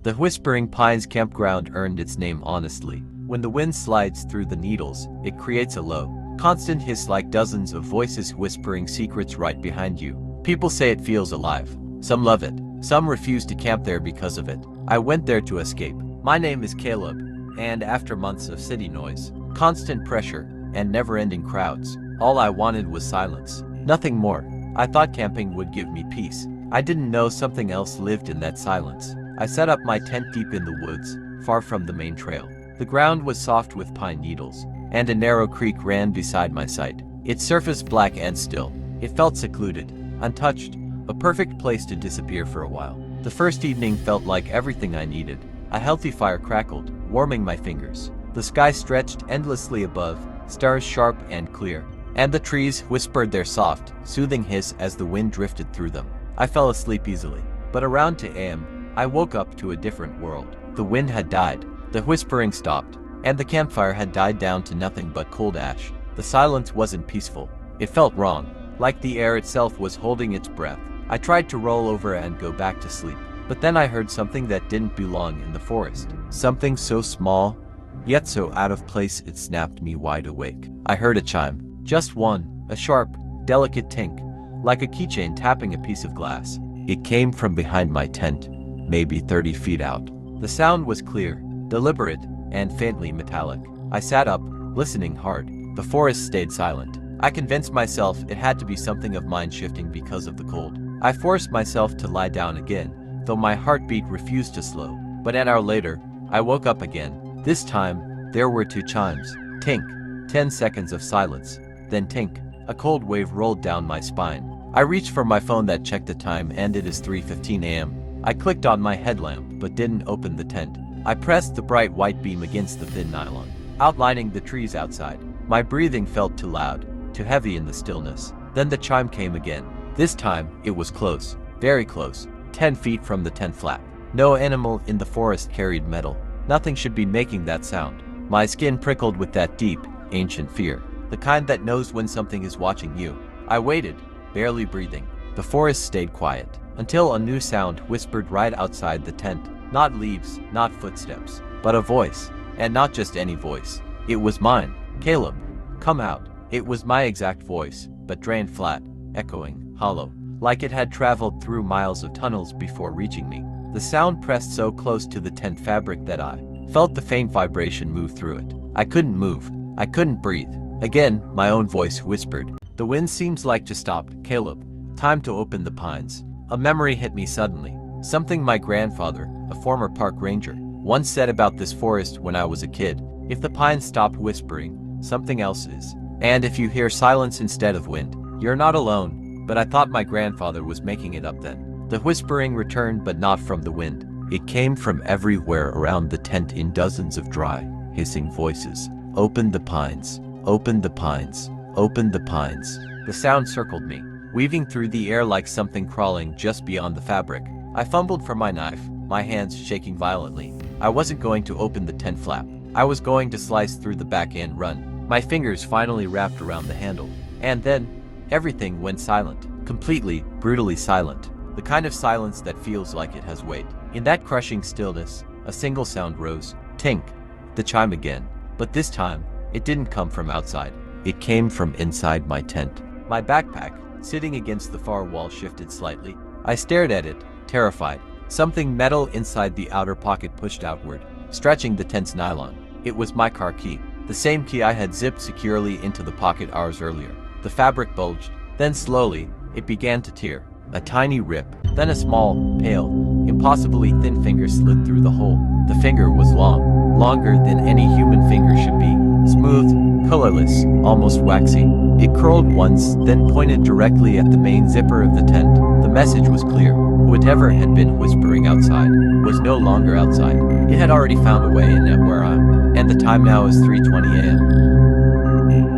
The Whispering Pines campground earned its name honestly. When the wind slides through the needles, it creates a low, constant hiss like dozens of voices whispering secrets right behind you. People say it feels alive. Some love it. Some refuse to camp there because of it. I went there to escape. My name is Caleb, and after months of city noise, constant pressure, and never-ending crowds, all I wanted was silence. Nothing more. I thought camping would give me peace. I didn't know something else lived in that silence. I set up my tent deep in the woods, far from the main trail. The ground was soft with pine needles, and a narrow creek ran beside my site. Its surface black and still. It felt secluded, untouched, a perfect place to disappear for a while. The first evening felt like everything I needed. A healthy fire crackled, warming my fingers. The sky stretched endlessly above, stars sharp and clear, and the trees whispered their soft, soothing hiss as the wind drifted through them. I fell asleep easily, but around 2 a.m., I woke up to a different world. The wind had died, the whispering stopped, and the campfire had died down to nothing but cold ash. The silence wasn't peaceful. It felt wrong, like the air itself was holding its breath. I tried to roll over and go back to sleep, but then I heard something that didn't belong in the forest. Something so small, yet so out of place it snapped me wide awake. I heard a chime. Just one, a sharp, delicate tink, like a keychain tapping a piece of glass. It came from behind my tent, maybe 30 feet out. The sound was clear, deliberate, and faintly metallic. I sat up, listening hard. The forest stayed silent. I convinced myself it had to be something of mine shifting because of the cold. I forced myself to lie down again, though my heartbeat refused to slow. But an hour later, I woke up again. This time, there were 2 chimes. Tink. 10 seconds of silence. Then tink. A cold wave rolled down my spine. I reached for my phone that checked the time, and it is 3:15 a.m. I clicked on my headlamp, but didn't open the tent. I pressed the bright white beam against the thin nylon, outlining the trees outside. My breathing felt too loud, too heavy in the stillness. Then the chime came again. This time, it was close, very close, 10 feet from the tent flap. No animal in the forest carried metal. Nothing should be making that sound. My skin prickled with that deep, ancient fear, the kind that knows when something is watching you. I waited, barely breathing. The forest stayed quiet, until a new sound whispered right outside the tent. Not leaves, not footsteps, but a voice. And not just any voice. It was mine. Caleb, come out. It was my exact voice, but drained flat, echoing, hollow, like it had traveled through miles of tunnels before reaching me. The sound pressed so close to the tent fabric that I felt the faint vibration move through it. I couldn't move. I couldn't breathe. Again, my own voice whispered. The wind seems like to stop, Caleb. Time to open the pines. A memory hit me suddenly. Something my grandfather, a former park ranger, once said about this forest when I was a kid. If the pines stopped whispering, something else is. And if you hear silence instead of wind, you're not alone. But I thought my grandfather was making it up then. The whispering returned, but not from the wind. It came from everywhere around the tent in dozens of dry, hissing voices. Open the pines. Open the pines. Open the pines. The sound circled me, weaving through the air like something crawling just beyond the fabric. I fumbled for my knife, my hands shaking violently. I wasn't going to open the tent flap. I was going to slice through the back and run. My fingers finally wrapped around the handle. And then, everything went silent. Completely, brutally silent. The kind of silence that feels like it has weight. In that crushing stillness, a single sound rose. Tink. The chime again. But this time, it didn't come from outside. It came from inside my tent. My backpack, sitting against the far wall, shifted slightly. I stared at it, terrified. Something metal inside the outer pocket pushed outward, stretching the tent's nylon. It was my car key, the same key I had zipped securely into the pocket hours earlier. The fabric bulged, then slowly, it began to tear. A tiny rip, then a small, pale, impossibly thin finger slid through the hole. The finger was long, longer than any human finger should be. Smooth, colorless, almost waxy. It curled once, then pointed directly at the main zipper of the tent. The message was clear. Whatever had been whispering outside was no longer outside. It had already found a way in at where I'm. And the time now is 3:20 a.m.